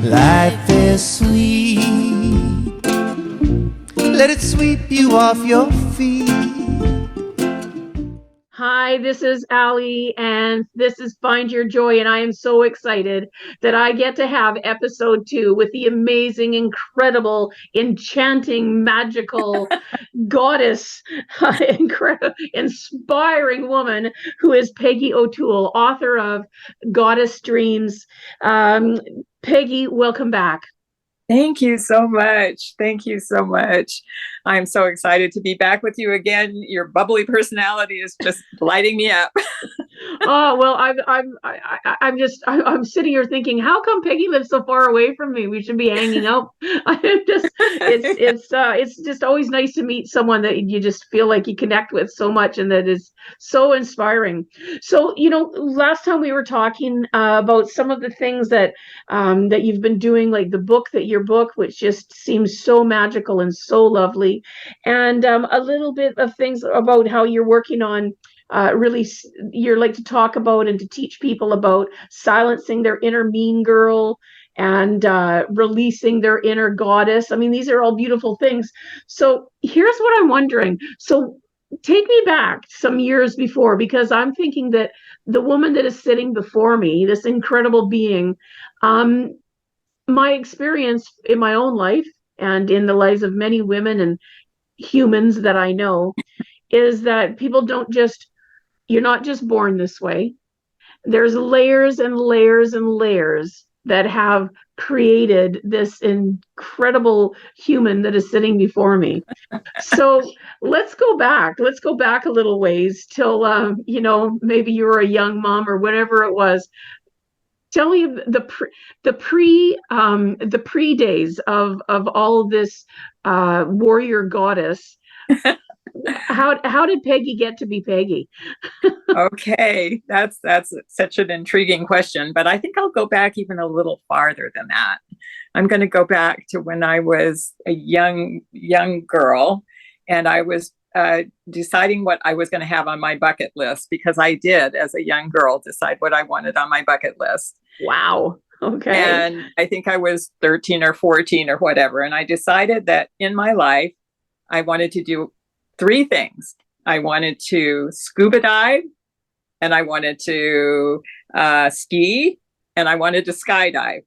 Life is sweet. Let it sweep you off your feet. Hi, this is Ali, and this is Find Your Joy, and I am so excited that I get to have episode 2 with the amazing, incredible, enchanting, magical goddess, incredible, inspiring woman who is Peggy O'Toole, author of Goddess Dreams. Peggy, welcome back. Thank you so much. Thank you so much. I'm so excited to be back with you again. Your bubbly personality is just lighting me up. Oh well, I'm sitting here thinking, how come Peggy lives so far away from me? We should be hanging out. It's just always nice to meet someone that you just feel like you connect with so much, and that is so inspiring. So last time we were talking about some of the things that you've been doing, like your book, which just seems so magical and so lovely, and a little bit of things about how you're working on. Really, you're like to talk about and to teach people about silencing their inner mean girl and releasing their inner goddess. I mean, these are all beautiful things. So here's what I'm wondering. So take me back some years before, because I'm thinking that the woman that is sitting before me, this incredible being, my experience in my own life and in the lives of many women and humans that I know is that you're not just born this way. There's layers and layers and layers that have created this incredible human that is sitting before me. So let's go back. Let's go back a little ways till, maybe you were a young mom or whatever it was. Tell me the pre days of all of this warrior goddess. How did Peggy get to be Peggy? Okay, that's such an intriguing question, but I think I'll go back even a little farther than that. I'm going to go back to when I was a young girl, and I was deciding what I was going to have on my bucket list, because I did, as a young girl, decide what I wanted on my bucket list. Wow. Okay. And I think I was 13 or 14 or whatever, and I decided that in my life, I wanted to do 3 things. I wanted to scuba dive, and I wanted to ski, and I wanted to skydive.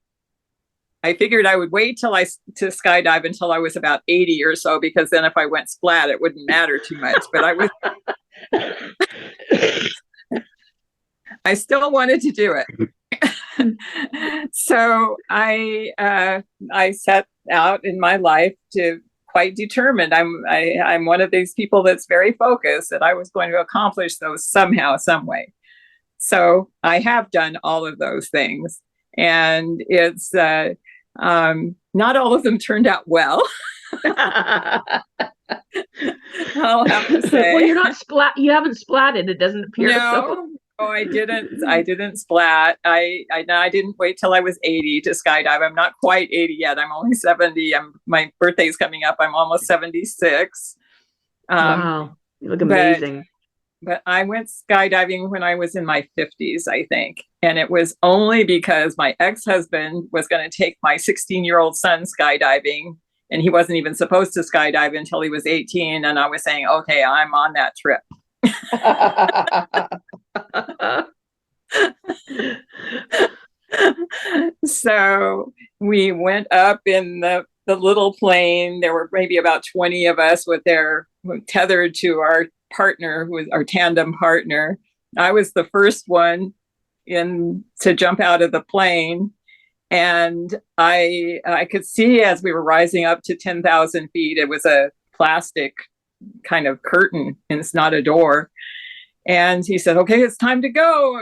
I figured I would wait to skydive until I was about 80 or so, because then if I went splat, it wouldn't matter too much. But I still wanted to do it. So I set out in my life to quite determined. I'm one of these people that's very focused, that I was going to accomplish those somehow, some way. So I have done all of those things, and it's not all of them turned out well. I'll have to say. Well, you're not splat. You haven't splatted. It doesn't appear. No. Oh, I didn't splat. I didn't wait till I was 80 to skydive. I'm not quite 80 yet. I'm only 70. My birthday's coming up. I'm almost 76. Wow, you look amazing. But I went skydiving when I was in my 50s, I think. And it was only because my ex-husband was going to take my 16-year-old son skydiving, and he wasn't even supposed to skydive until he was 18. And I was saying, okay, I'm on that trip. So we went up in the little plane. There were maybe about 20 of us tethered to our partner, who was our tandem partner. I was the first one to jump out of the plane, and I could see, as we were rising up to 10,000 feet, it was a plastic kind of curtain, and it's not a door. And he said, okay, it's time to go.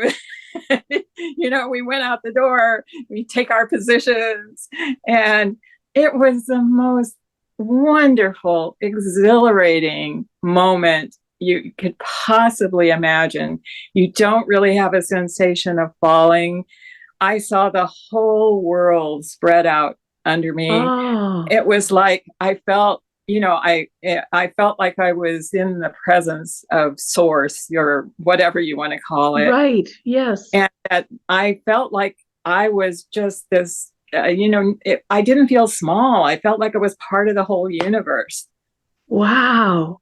We went out the door, we take our positions, and it was the most wonderful, exhilarating moment you could possibly imagine. You don't really have a sensation of falling. I saw the whole world spread out under me. Oh. It was like I felt I felt like I was in the presence of source, or whatever you want to call it. Right. Yes. And that I felt like I was just this I didn't feel small. I felt like I was part of the whole universe. Wow.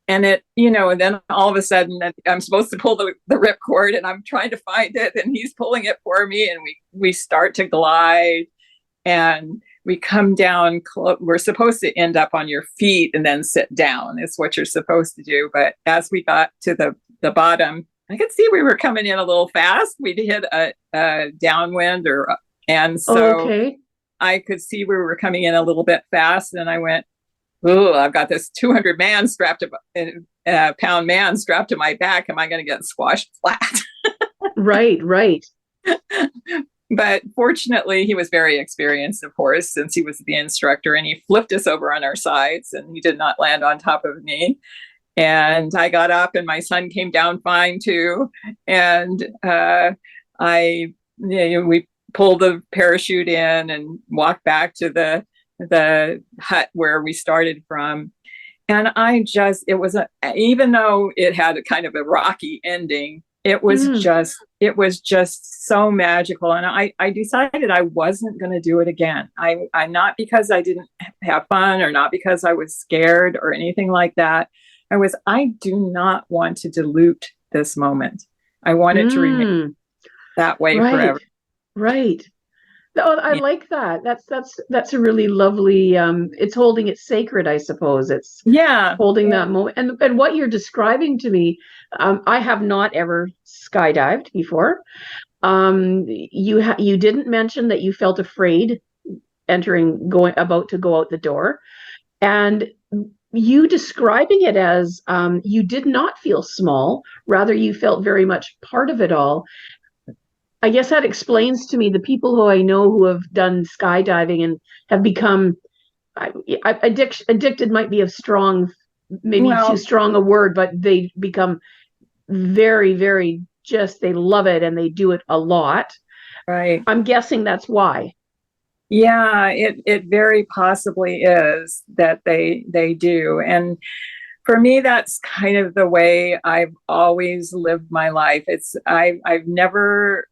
And and then all of a sudden I'm supposed to pull the ripcord, and I'm trying to find it, and he's pulling it for me, and we start to glide, and we come down. We're supposed to end up on your feet and then sit down. It's what you're supposed to do. But as we got to the bottom, I could see we were coming in a little fast. We'd hit a downwind, and so okay. I could see we were coming in a little bit fast, and I went, "Oh, I've got this 200 pound man strapped to my back. Am I going to get squashed flat?" Right. But fortunately, he was very experienced, of course, since he was the instructor, and he flipped us over on our sides, and he did not land on top of me. And I got up, and my son came down fine too. And we pulled the parachute in and walked back to the hut where we started from. And even though it had a kind of a rocky ending, it was just so magical. And I decided I wasn't going to do it again. I not because I didn't have fun, or not because I was scared or anything like that. I do not want to dilute this moment. I want it to remain that way forever. Right. Oh, I like that. That's a really lovely, it's holding it sacred, I suppose. It's holding that moment. And what you're describing to me, I have not ever skydived before. You didn't mention that you felt afraid about to go out the door. And you describing it as you did not feel small, rather you felt very much part of it all. I guess that explains to me the people who I know who have done skydiving and have become addicted might be too strong a word, but they become very, very they love it and they do it a lot. Right. I'm guessing that's why. Yeah, it very possibly is that they do. And for me, that's kind of the way I've always lived my life. I've never,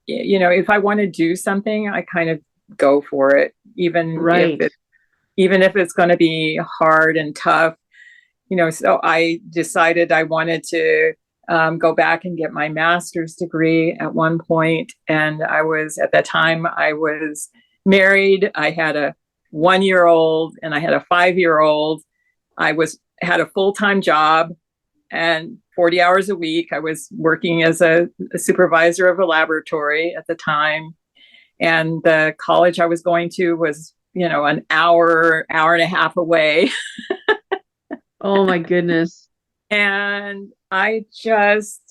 if I want to do something, I kind of go for it, even if it's going to be hard and tough. So I decided I wanted to go back and get my master's degree at one point. And at that time I was married. I had a 1-year-old and I had a 5-year-old. I had a full-time job and 40 hours a week. I was working as a supervisor of a laboratory at the time. And the college I was going to was, an hour and a half away. Oh my goodness. And I just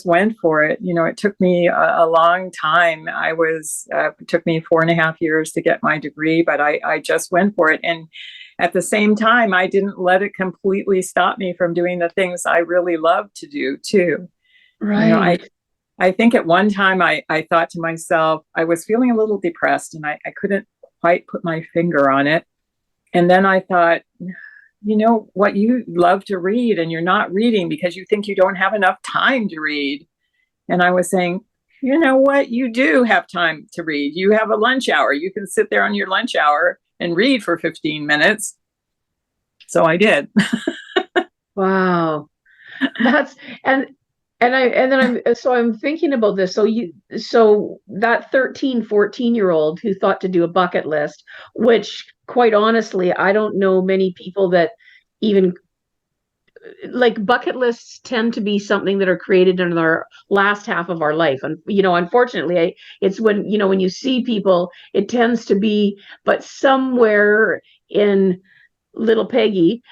went for it. It took me a long time. It took me 4.5 years to get my degree, but I just went for it. And at the same time, I didn't let it completely stop me from doing the things I really love to do too. Right. I think at one time I thought to myself, I was feeling a little depressed and I couldn't quite put my finger on it. And then I thought, what, you love to read and you're not reading because you think you don't have enough time to read. And I was saying, you know what, you do have time to read. You have a lunch hour. You can sit there on your lunch hour and read for 15 minutes. So I did. Wow. I'm thinking about this. So that 13, 14-year-old who thought to do a bucket list, which quite honestly, I don't know many people that even like bucket lists tend to be something that are created in our last half of our life. And, unfortunately, it's when you see people, it tends to be, but somewhere in little Peggy,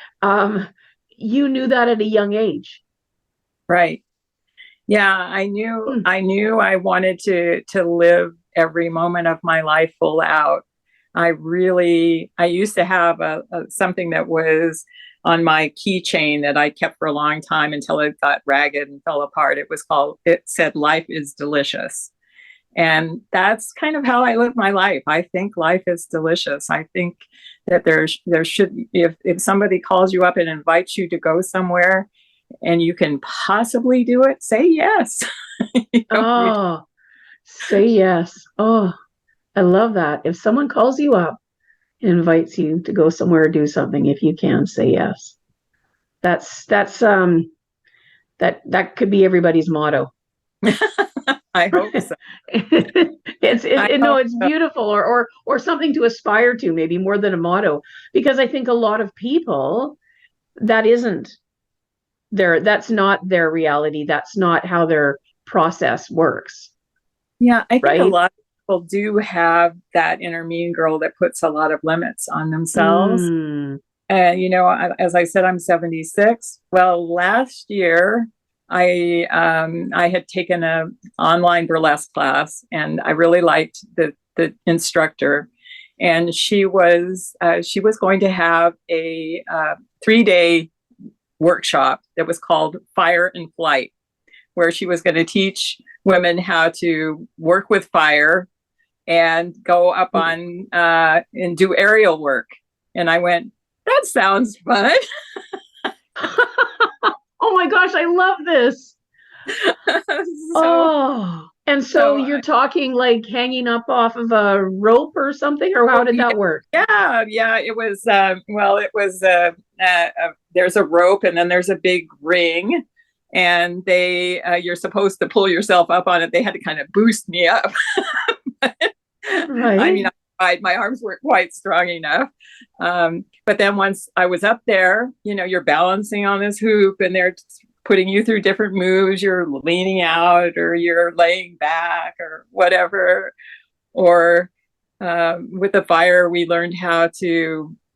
you knew that at a young age. Right. Yeah, I knew I wanted to live every moment of my life full out. I used to have something that was on my keychain that I kept for a long time until it got ragged and fell apart. It said, "Life is delicious." And that's kind of how I live my life. I think life is delicious. I think that there should, if somebody calls you up and invites you to go somewhere and you can possibly do it, say yes. Say yes. Oh, I love that. If someone calls you up and invites you to go somewhere or do something, if you can, say yes. That's that could be everybody's motto. I hope so. No, it's beautiful, or something to aspire to, maybe more than a motto, because I think a lot of people, that isn't that's not their reality. That's not how their process works. Yeah, I think a Right? lot of people do have that inner mean girl that puts a lot of limits on themselves. Mm. And, as I said, I'm 76. Well, last year I had taken a online burlesque class, and I really liked the instructor. And she was going to have a 3-day workshop that was called Fire and Flight, where she was going to teach women how to work with fire and go up on and do aerial work. And I went, that sounds fun. Oh my gosh, I love this. And so you're talking like hanging up off of a rope or something, or how did that work? Yeah, it was, there's a rope, and then there's a big ring, and you're supposed to pull yourself up on it. They had to kind of boost me up. Right. I mean, my arms weren't quite strong enough. But then once I was up there, you're balancing on this hoop, and they're putting you through different moves. You're leaning out, or you're laying back, or whatever. Or with the fire, we learned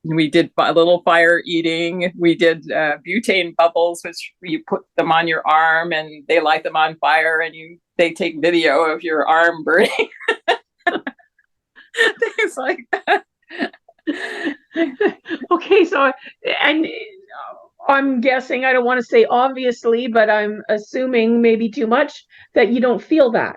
we did a little fire eating. We did butane bubbles, which you put them on your arm and they light them on fire, and they take video of your arm burning. Things like that. Okay, so, and I'm guessing, I don't want to say obviously, but I'm assuming maybe too much, that you don't feel that.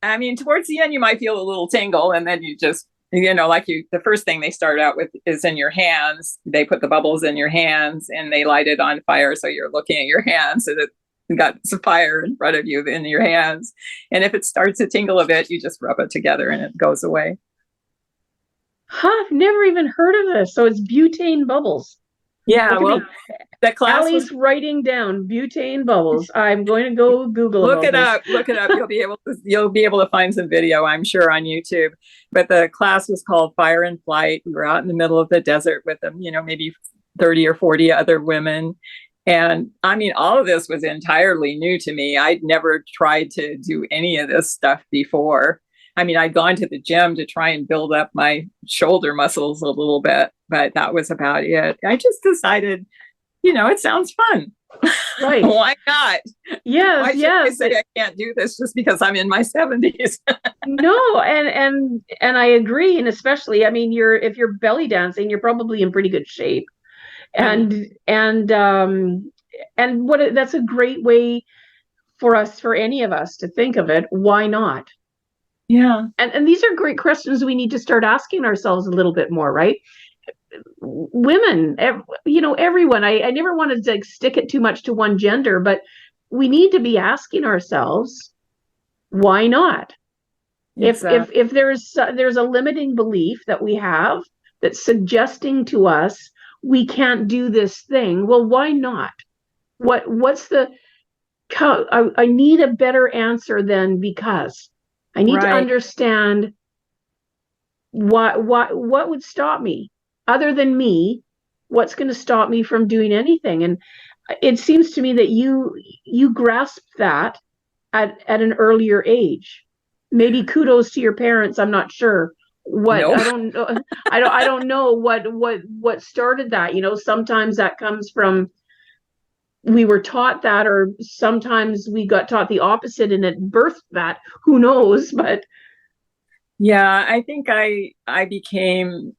I mean, towards the end, you might feel a little tingle, and then you just, the first thing they start out with is in your hands. They put the bubbles in your hands and they light it on fire. So you're looking at your hands, so that you got some fire in front of you in your hands. And if it starts to tingle a bit, you just rub it together and it goes away. Huh, I've never even heard of this. So it's butane bubbles. Yeah, well, that class Allie's writing down butane bubbles. I'm going to go Google Look it up. You'll be able to find some video, I'm sure, on YouTube. But the class was called Fire and Flight. We were out in the middle of the desert with them, maybe 30 or 40 other women. And I mean, all of this was entirely new to me. I'd never tried to do any of this stuff before. I mean, I'd gone to the gym to try and build up my shoulder muscles a little bit, but that was about it. I just decided, it sounds fun. Right. Why not? Yes, Why should I say I can't do this just because I'm in my 70s? No, and I agree. And especially, I mean, if you're belly dancing, you're probably in pretty good shape. And that's a great way for any of us to think of it. Why not? Yeah. And these are great questions we need to start asking ourselves a little bit more, right? Women, everyone. I never wanted to stick it too much to one gender, but we need to be asking ourselves, why not? Exactly. If there's a limiting belief that we have that's suggesting to us we can't do this thing, well, why not? What's the? I need a better answer than because. I need to understand what would stop me, other than me. What's going to stop me from doing anything? And it seems to me that you grasped that at an earlier age. Maybe kudos to your parents. I'm not sure what. Nope. I don't know. I don't know what started that. Sometimes that comes from, we were taught that, or sometimes we got taught the opposite and it birthed that. Who knows? But yeah, I think I became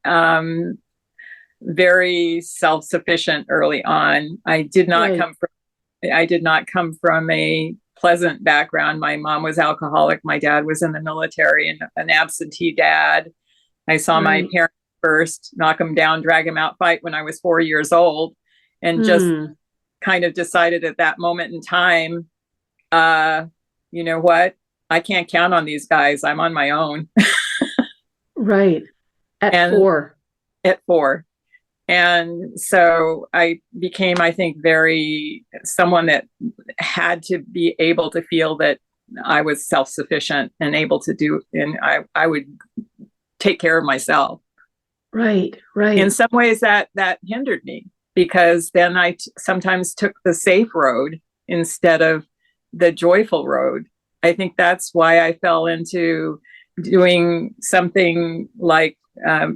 very self-sufficient early on. I did not come from a pleasant background. My mom was alcoholic. My dad was in the military and an absentee dad. I saw my parents first knock him down, drag him out, fight when I was 4 years old, and just kind of decided at that moment in time, you know what? I can't count on these guys. I'm on my own. Right. At 4. At 4. And so I became, I think, someone that had to be able to feel that I was self-sufficient and able to do, and I would take care of myself. Right, right. In some ways that hindered me, because then I sometimes took the safe road instead of the joyful road. I think that's why I fell into doing something like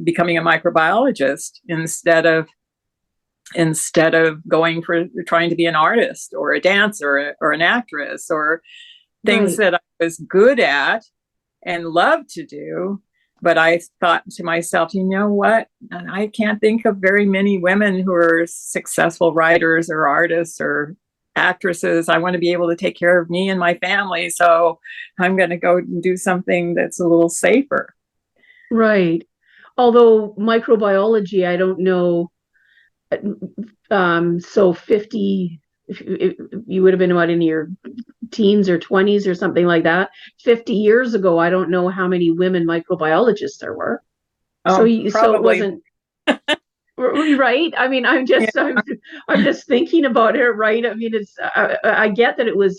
becoming a microbiologist instead of going for trying to be an artist or a dancer or an actress or things that I was good at and loved to do. But I thought to myself, you know what? I can't think of very many women who are successful writers or artists or actresses. I want to be able to take care of me and my family. So I'm going to go and do something that's a little safer. Right. Although microbiology, I don't know. So 50, you would have been about in your teens or 20s or something like that. 50 years ago, I don't know how many women microbiologists there were. So it wasn't right. I mean, I'm just thinking about it, right? I mean, I get that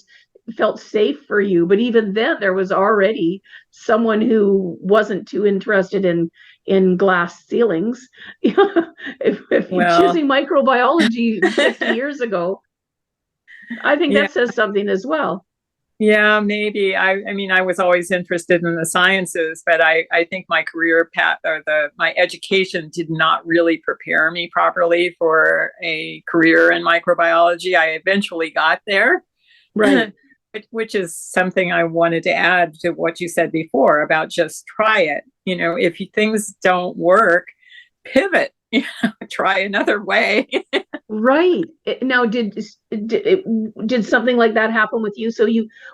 felt safe for you, but even then there was already someone who wasn't too interested in glass ceilings. if you're choosing microbiology 50 years ago, I think that says something as well. Yeah, maybe. I mean, I was always interested in the sciences, but I think my career path or my education did not really prepare me properly for a career in microbiology. I eventually got there. Right. Which is something I wanted to add to what you said before about just try it. If things don't work, pivot, try another way. Right. Now, did something like that happen with you? So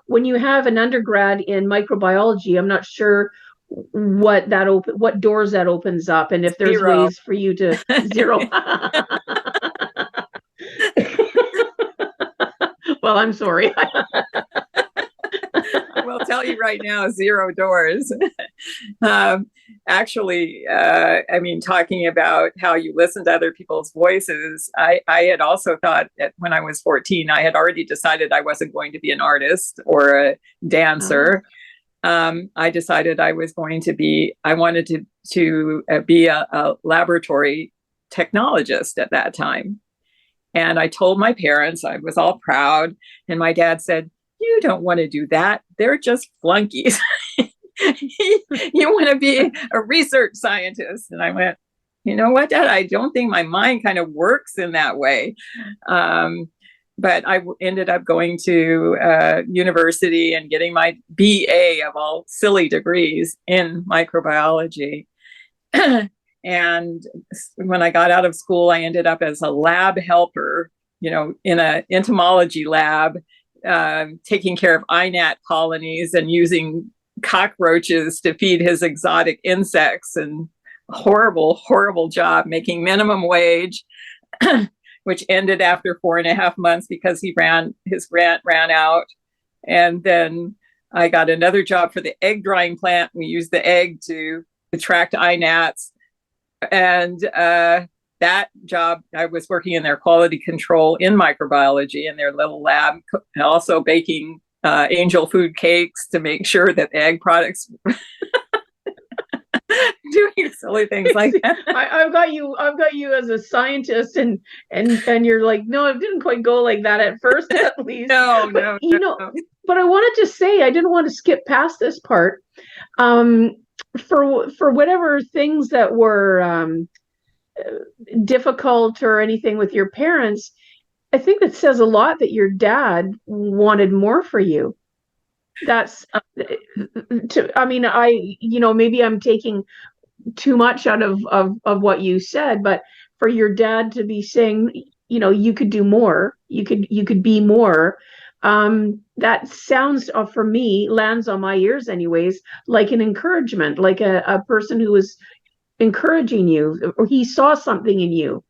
when you have an undergrad in microbiology, I'm not sure what doors that opens up, and if there's ways for you to zero. Well, I'm sorry. I will tell you right now, 0 doors. Actually, I mean, talking about how you listen to other people's voices, I had also thought that when I was 14, I had already decided I wasn't going to be an artist or a dancer. I decided I wanted to be a laboratory technologist at that time. And I told my parents, I was all proud. And my dad said, "You don't want to do that. They're just flunkies. You want to be a research scientist." And I went, "You know what, Dad? I don't think my mind kind of works in that way." But I ended up going to university and getting my BA of all silly degrees in microbiology. And when I got out of school, I ended up as a lab helper, in an entomology lab, taking care of INAT colonies and using cockroaches to feed his exotic insects, and horrible job, making minimum wage, which ended after 4.5 months because his grant ran out. And then I got another job for the egg drying plant. We used the egg to attract INATs. And that job, I was working in their quality control in microbiology in their little lab, also baking angel food cakes to make sure that the egg products doing silly things like that. I've got you as a scientist, and you're like, no, it didn't quite go like that at first, at least. No. But I wanted to say, I didn't want to skip past this part. For whatever things that were difficult or anything with your parents, I think that says a lot that your dad wanted more for you. That's I mean, maybe I'm taking too much out of what you said, but for your dad to be saying, you could do more, you could be more, that sounds, for me, lands on my ears anyways, like an encouragement, like a person who was encouraging you, or he saw something in you.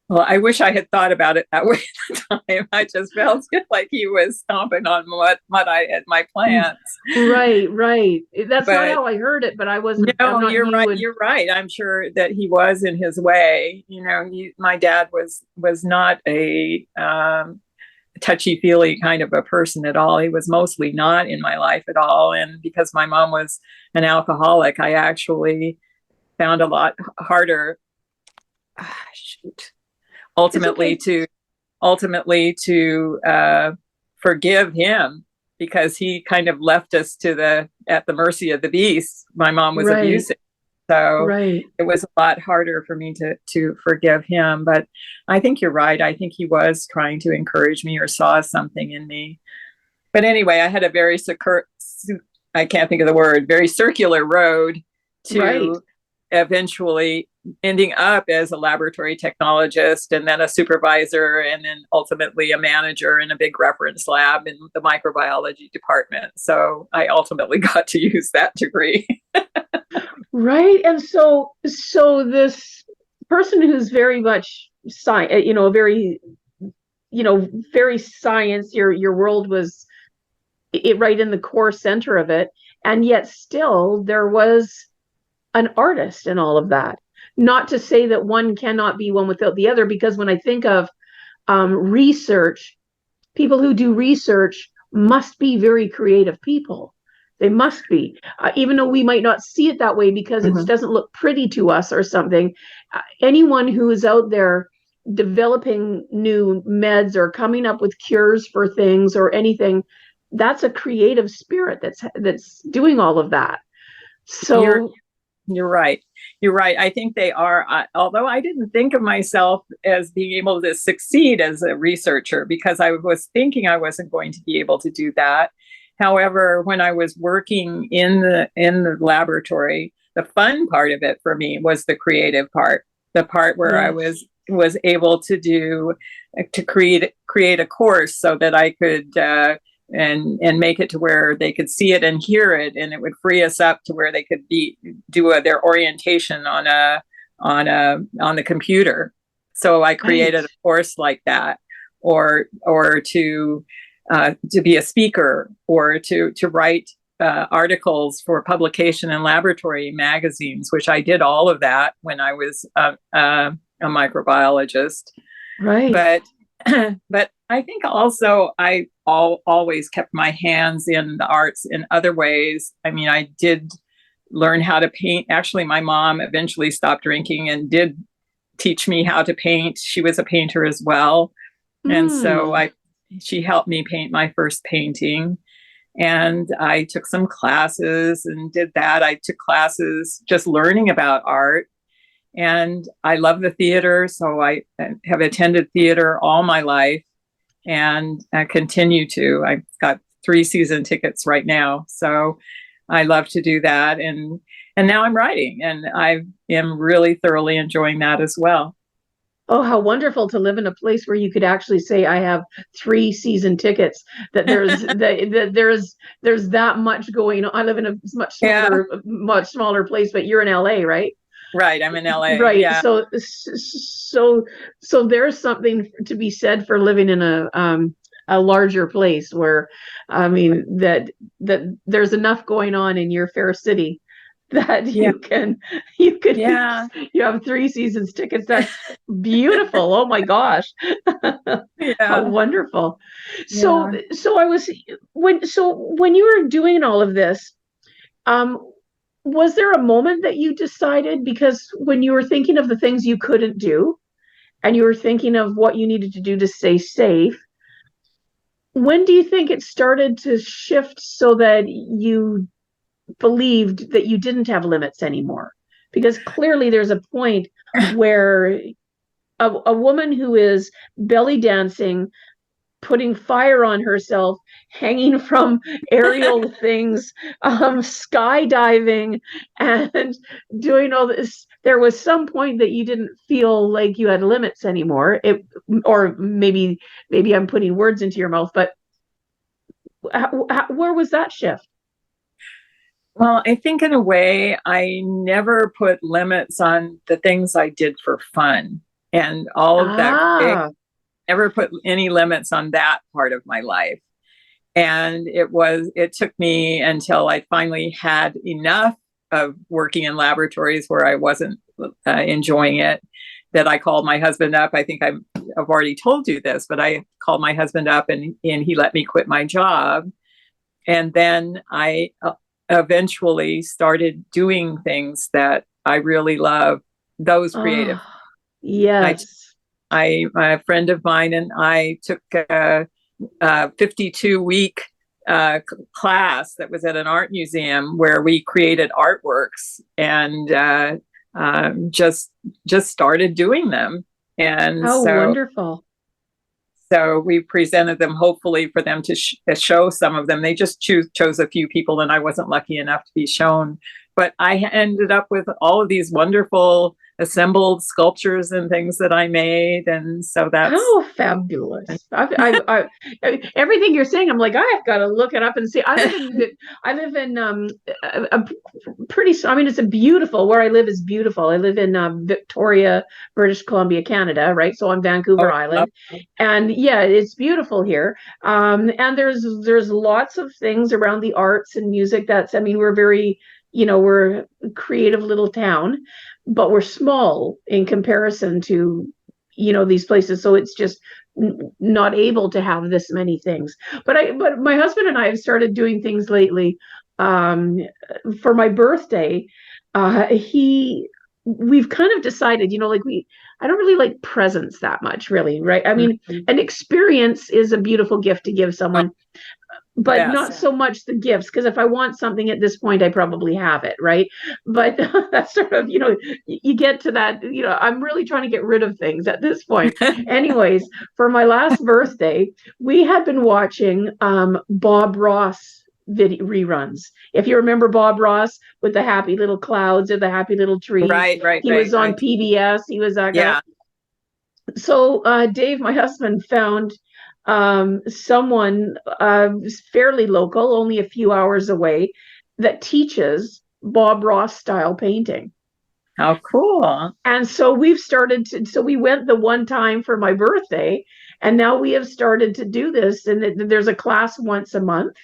Well, I wish I had thought about it that way at the time. I just felt like he was stomping on what I had my plants. Right, right. That's not But how I heard it, but I'm no, not you're right. you. You're right. I'm sure that he was in his way. My dad was not a touchy feely kind of a person at all. He was mostly not in my life at all. And because my mom was an alcoholic, I actually found a lot harder. Shoot. Ultimately Okay. to forgive him, because he kind of left us at the mercy of the beast. My mom was Right, abusive, so right. it was a lot harder for me to forgive him. But I think you're right. I think he was trying to encourage me or saw something in me. But anyway, I had a I can't think of the word, very circular road Right. to eventually ending up as a laboratory technologist, and then a supervisor, and then ultimately a manager in a big reference lab in the microbiology department. So I ultimately got to use that degree. Right. And so this person who's very much science, very, very science, your world was right in the core center of it. And yet still there was an artist in all of that. Not to say that one cannot be one without the other, because when I think of research, people who do research must be very creative people. They must be, even though we might not see it that way because it Mhm. doesn't look pretty to us or something. Anyone who is out there developing new meds or coming up with cures for things or anything, that's a creative spirit that's doing all of that. You're So You're right. You're right. I think they are. Although I didn't think of myself as being able to succeed as a researcher, because I was thinking I wasn't going to be able to do that. However, when I was working in the laboratory, the fun part of it for me was the creative part, the part where I yes, was able to create a course so that I could and make it to where they could see it and hear it, and it would free us up to where they could do their orientation on the computer. So I right, created a course like that, or to be a speaker, or to write articles for publication in laboratory magazines, which I did all of that when I was a microbiologist. right. But but I think also I always kept my hands in the arts in other ways. I mean, I did learn how to paint. Actually, my mom eventually stopped drinking and did teach me how to paint. She was a painter as well. And so Mm, she helped me paint my first painting. And I took some classes and did that. I took classes just learning about art. And I love the theater, so I have attended theater all my life, and I continue to. I've got 3 season tickets right now, so I love to do that. And now I'm writing, and I am really thoroughly enjoying that as well. oh, how wonderful to live in a place where you could actually say, I have 3 season tickets, that there's that much going on. I live in a Yeah, much smaller place, but you're in LA, right? right. I'm in LA. Right. Yeah, So there's something to be said for living in a larger place where, I mean, that there's enough going on in your fair city that yeah, you can yeah, you have 3 seasons tickets. That's beautiful. Oh my gosh. How yeah, wonderful. So yeah. so I was when you were doing all of this, um, was there a moment that you decided, because when you were thinking of the things you couldn't do and you were thinking of what you needed to do to stay safe, when do you think it started to shift so that you believed that you didn't have limits anymore? Because clearly there's a point where a woman who is belly dancing, putting fire on herself, hanging from aerial things, skydiving, and doing all this. There was some point that you didn't feel like you had limits anymore. Or maybe I'm putting words into your mouth, but where was that shift? Well, I think in a way, I never put limits on the things I did for fun. and all of that. Ah, Never put any limits on that part of my life. And it took me until I finally had enough of working in laboratories where I wasn't enjoying it, that I called my husband up. I think I've already told you this, but I called my husband up, and he let me quit my job. And then I eventually started doing things that I really love, those creative. yes. A friend of mine and I took a 52-week class that was at an art museum where we created artworks, and just started doing them. And How wonderful. so we presented them, hopefully for them to show some of them. They just chose a few people, and I wasn't lucky enough to be shown. But I ended up with all of these wonderful assembled sculptures and things that I made. And so that's how fabulous. Everything you're saying, I'm like, I've got to look it up and see. I live in a pretty, I mean, it's a beautiful, where I live is beautiful. I live in Victoria, British Columbia, Canada, right? So on Vancouver Island. And yeah, it's beautiful here. And there's lots of things around the arts and music I mean, we're very, we're a creative little town, but we're small in comparison to, these places. So it's just not able to have this many things. But my husband and I have started doing things lately. For my birthday, we've kind of decided, I don't really like presents that much, really, right? I mean, an experience is a beautiful gift to give someone, but yes, not so much the gifts, because if I want something at this point, I probably have it, right? But that's sort of, you get to that, I'm really trying to get rid of things at this point. Anyways, for my last birthday, we had been watching Bob Ross reruns. If you remember Bob Ross with the happy little clouds or the happy little trees. Right. He was on PBS. He was that guy. Yeah. So Dave, my husband, found someone fairly local, only a few hours away, that teaches Bob Ross style painting. How cool. And so we went the one time for my birthday, and now we have started to do this, and there's a class once a month,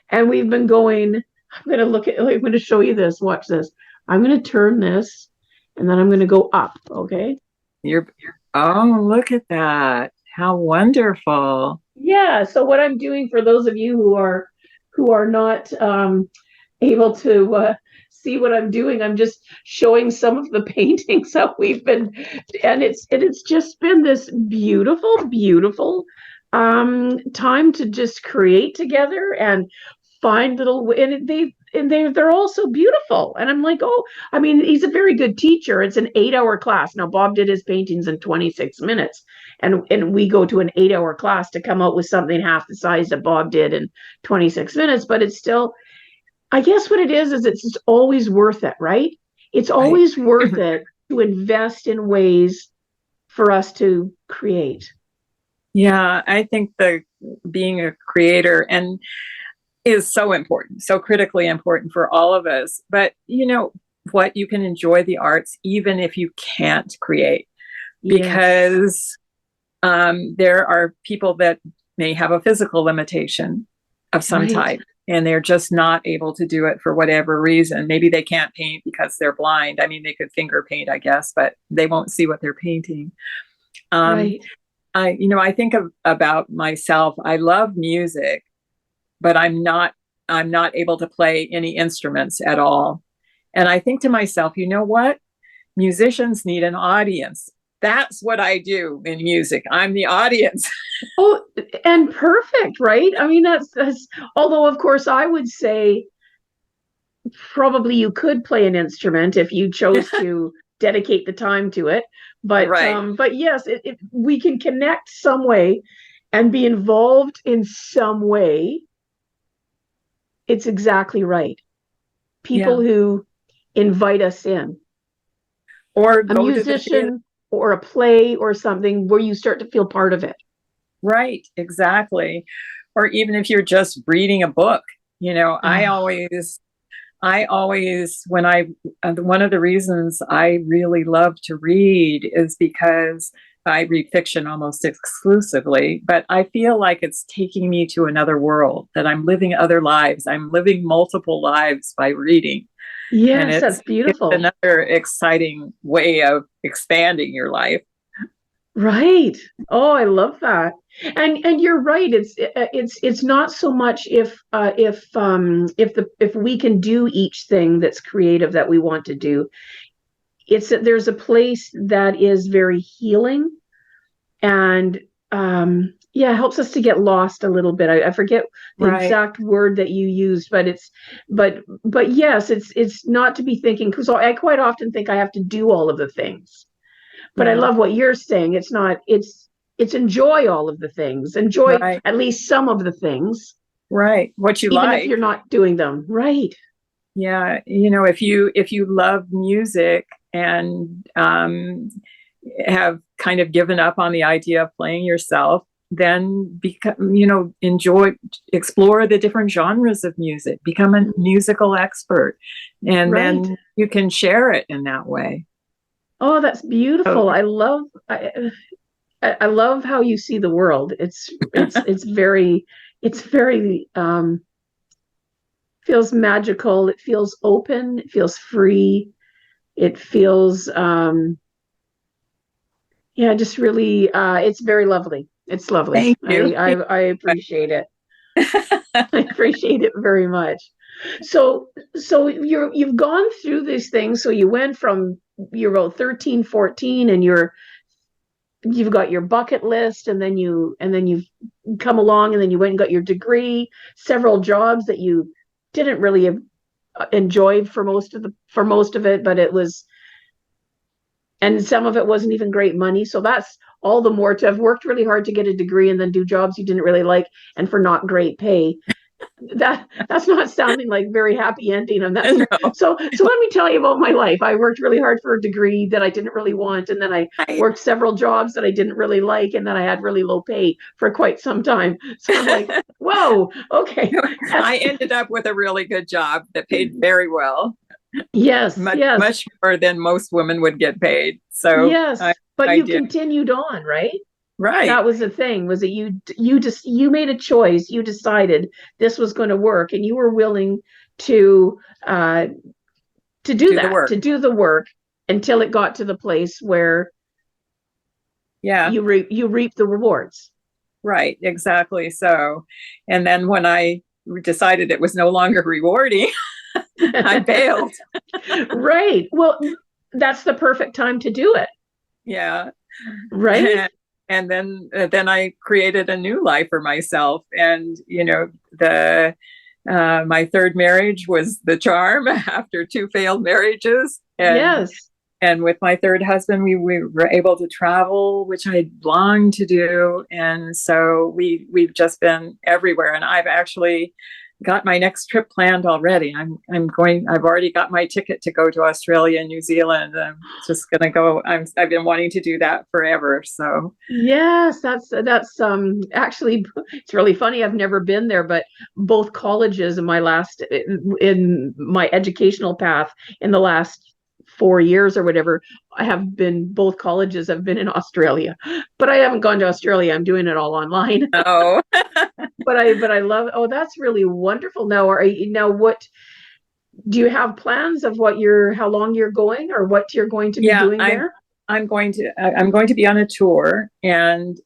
and we've been going. I'm going to show you this. Watch this. I'm going to turn this, and then I'm going to go up. Okay. Oh, look at that. How wonderful. Yeah. So what I'm doing, for those of you who are not able to see what I'm doing, I'm just showing some of the paintings that we've been, and it's just been this beautiful, beautiful time to just create together and find little, and they're all so beautiful. And I'm like, oh, I mean, he's a very good teacher. It's an 8-hour class. Now, Bob did his paintings in 26 minutes. And we go to an 8-hour class to come out with something half the size that Bob did in 26 minutes. But it's still, I guess what it is it's always worth it, right? It's always worth it to invest in ways for us to create. Yeah, I think being a creator is so important, so critically important for all of us. But you know what? You can enjoy the arts even if you can't create, because there are people that may have a physical limitation of some type, and they're just not able to do it for whatever reason. Maybe they can't paint because they're blind. I mean, they could finger paint, I guess, but they won't see what they're painting. I think about myself. I love music, but I'm not able to play any instruments at all. And I think to myself, you know what? Musicians need an audience. That's what I do in music. I'm the audience. Oh, and perfect, right? I mean, that's, although of course I would say probably you could play an instrument if you chose to dedicate the time to it. But but yes, we can connect some way and be involved in some way. It's exactly right. People who invite us in, or a musician, or a play, or something where you start to feel part of it. Right, exactly. Or even if you're just reading a book, I I always, one of the reasons I really love to read is because I read fiction almost exclusively, but I feel like it's taking me to another world, that I'm living other lives. I'm living multiple lives by reading. And Yes, it's that's beautiful. another exciting way of expanding your life. Right. Oh, I love that. And you're right. It's not so much if we can do each thing that's creative that we want to do. It's that there's a place that is very healing and yeah, helps us to get lost a little bit. I forget the Right. exact word that you used, but but yes, it's not to be thinking, because I quite often think I have to do all of the things. But I Yeah. love what you're saying. It's enjoy all of the things. Enjoy Right. at least some of the things, Right. What you even if like. you're not doing them. Right. Yeah. You know, if you love music and have kind of given up on the idea of playing yourself, then explore the different genres of music, become a musical expert, and Right. then you can share it in that way. Oh, that's beautiful. I love how you see the world. It's very feels magical. It feels open. It feels free. It feels yeah, just really it's very lovely. It's lovely. Thank you. I appreciate it. I appreciate it very much. So you've gone through these things. So you went from you're about 13, 14, and you've got your bucket list, and then you've come along, and then you went and got your degree, several jobs that you didn't really enjoy for most of it, but it was, and some of it wasn't even great money. So that's all the more to have worked really hard to get a degree and then do jobs you didn't really like and for not great pay. That's not sounding like very happy ending on that. No. So let me tell you about my life. I worked really hard for a degree that I didn't really want, and then I worked several jobs that I didn't really like, and then I had really low pay for quite some time. So I'm like, whoa, okay. I ended up with a really good job that paid very well. Yes, yes, much more than most women would get paid. So yes. But I you did. continued on, right? Right. That was the thing, was that you made a choice. You decided this was going to work, and you were willing to do that, to do the work until it got to the place where you reap the rewards. Right, exactly. So, and then when I decided it was no longer rewarding, I bailed. Right. Well, that's the perfect time to do it. Yeah. Right. And then I created a new life for myself. And, you know, my third marriage was the charm after 2 failed marriages. And, yes. And with my third husband, we were able to travel, which I longed to do. And so we've just been everywhere. And I've actually got my next trip planned already. I've already got my ticket to go to Australia and New Zealand. I'm just going to go. I've been wanting to do that forever. So yes, that's actually, it's really funny. I've never been there, but both colleges in my educational path in the last 4 years or whatever, both colleges have been in Australia, but I haven't gone to Australia. I'm doing it all online. Oh. but I love, oh, that's really wonderful. Now what do you have plans of how long you're going, or what you're going to be doing there? I'm going to be on a tour, and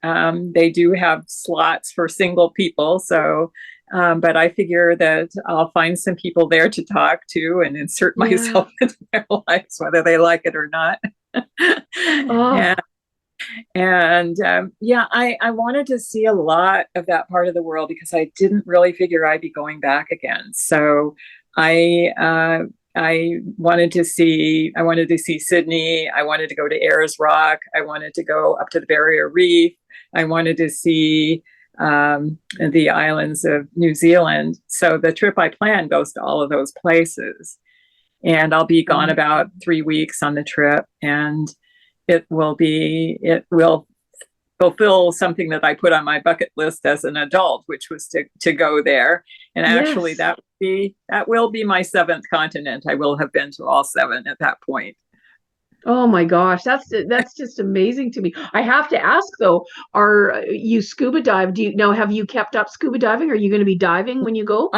they do have slots for single people. So, but I figure that I'll find some people there to talk to and insert myself into their lives, whether they like it or not. Oh. I wanted to see a lot of that part of the world because I didn't really figure I'd be going back again. So I wanted to see Sydney. I wanted to go to Ayers Rock. I wanted to go up to the Barrier Reef. I wanted to see the islands of New Zealand. So the trip I planned goes to all of those places. And I'll be gone about 3 weeks on the trip. And it will fulfill something that I put on my bucket list as an adult, which was to go there. And actually, Yes. that will be my seventh continent. I will have been to all seven at that point. Oh my gosh, that's just amazing to me. I have to ask though, are you scuba dive? Have you kept up scuba diving? Are you going to be diving when you go?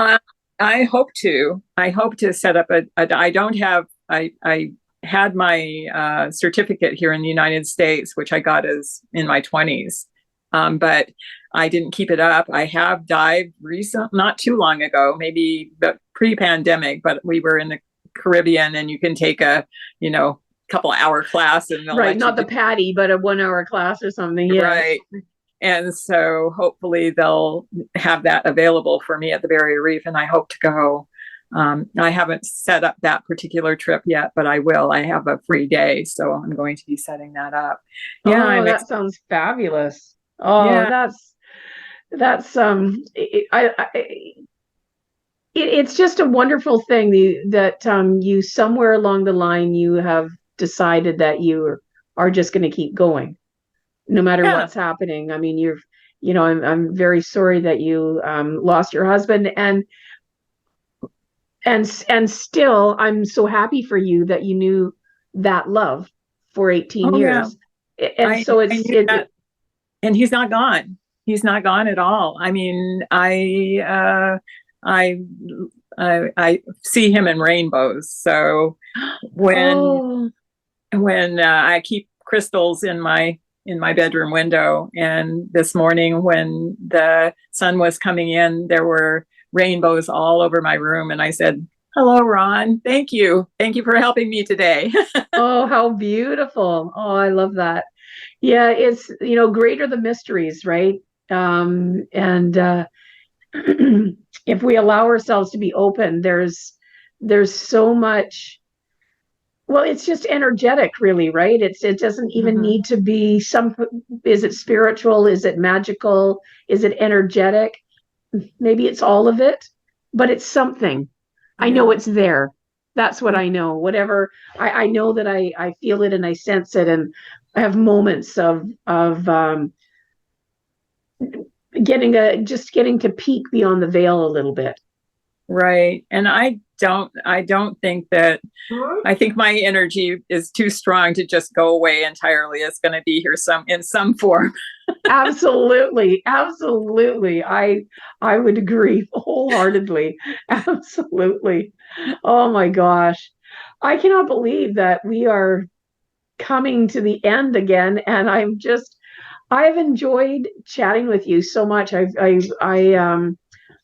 I hope to. I hope to set up I don't have. I had my certificate here in the United States, which I got as in my 20s, but I didn't keep it up. I have dived not too long ago, maybe pre-pandemic, but we were in the Caribbean, and you can take a couple hour class, and Right, not the PADI, but a 1 hour class or something. Yes. Right. And so hopefully they'll have that available for me at the Barrier Reef, and I hope to go. I haven't set up that particular trip yet, but I will. I have a free day, so I'm going to be setting that up. Yeah, that sounds fabulous. Oh, yeah. It's just a wonderful thing that you somewhere along the line you have decided that you are just going to keep going, no matter what's happening. I mean, I'm very sorry that you lost your husband, and still I'm so happy for you that you knew that love for 18 years. Yeah. And so and he's not gone. He's not gone at all. I mean, I see him in rainbows. So when I keep crystals in my bedroom window, and this morning when the sun was coming in, there were rainbows all over my room, and I said, "Hello, Ron. Thank you for helping me today." Oh, how beautiful. Oh, I love that. Yeah, it's great are the mysteries, right? And if we allow ourselves to be open, there's so much. Well, it's just energetic, really, right? It doesn't even need to be is it spiritual? Is it magical? Is it energetic? Maybe it's all of it, but it's something. Yeah. I know it's there. That's what I know. Whatever, I know that I feel it and I sense it, and I have moments of getting to peek beyond the veil a little bit. Right. And I don't think that, I think my energy is too strong to just go away entirely. It's going to be here in some form. Absolutely. Absolutely. I would agree wholeheartedly. Absolutely. Oh my gosh. I cannot believe that we are coming to the end again. And I've enjoyed chatting with you so much. I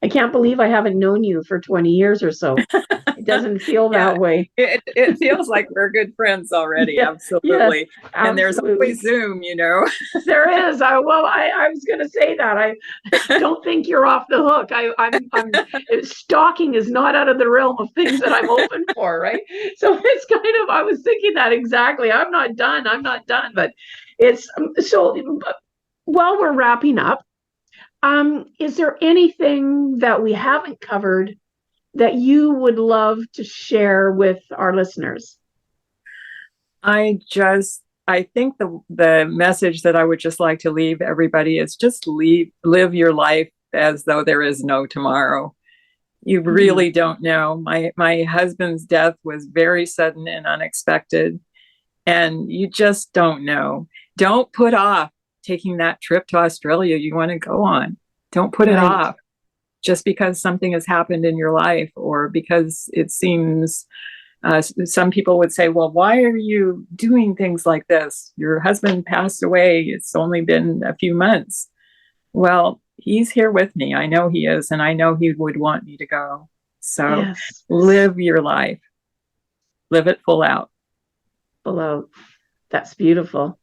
can't believe I haven't known you for 20 years or so. It doesn't feel that way. It feels like we're good friends already. Yeah, absolutely. Yes, and there's always Zoom, There is. I was going to say that. I don't think you're off the hook. Stalking is not out of the realm of things that I'm open for, right? So it's kind of, I was thinking that exactly. I'm not done. But it's so while we're wrapping up, is there anything that we haven't covered that you would love to share with our listeners? I think the message that I would just like to leave everybody is just live your life as though there is no tomorrow. You really don't know. My husband's death was very sudden and unexpected, and you just don't know. Don't put off taking that trip to Australia you want to go on. Don't put it off just because something has happened in your life, or because it seems, some people would say, well, why are you doing things like this? Your husband passed away. It's only been a few months. Well, he's here with me. I know he is, and I know he would want me to go. So live your life. Live it full out. Full out. That's beautiful.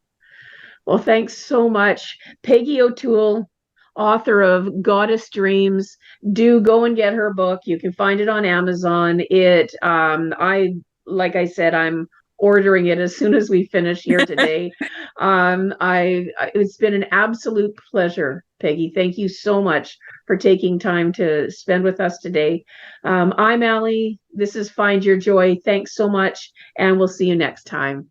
Well, thanks so much. Peggy O'Toole, author of Goddess Dreams. Do go and get her book. You can find it on Amazon. Like I said, I'm ordering it as soon as we finish here today. It's been an absolute pleasure, Peggy. Thank you so much for taking time to spend with us today. I'm Ali. This is Find Your Joy. Thanks so much, and we'll see you next time.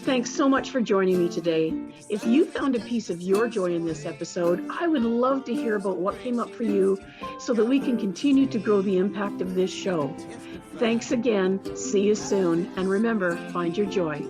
Thanks so much for joining me today. If you found a piece of your joy in this episode, I would love to hear about what came up for you so that we can continue to grow the impact of this show. Thanks again. See you soon. And remember, find your joy.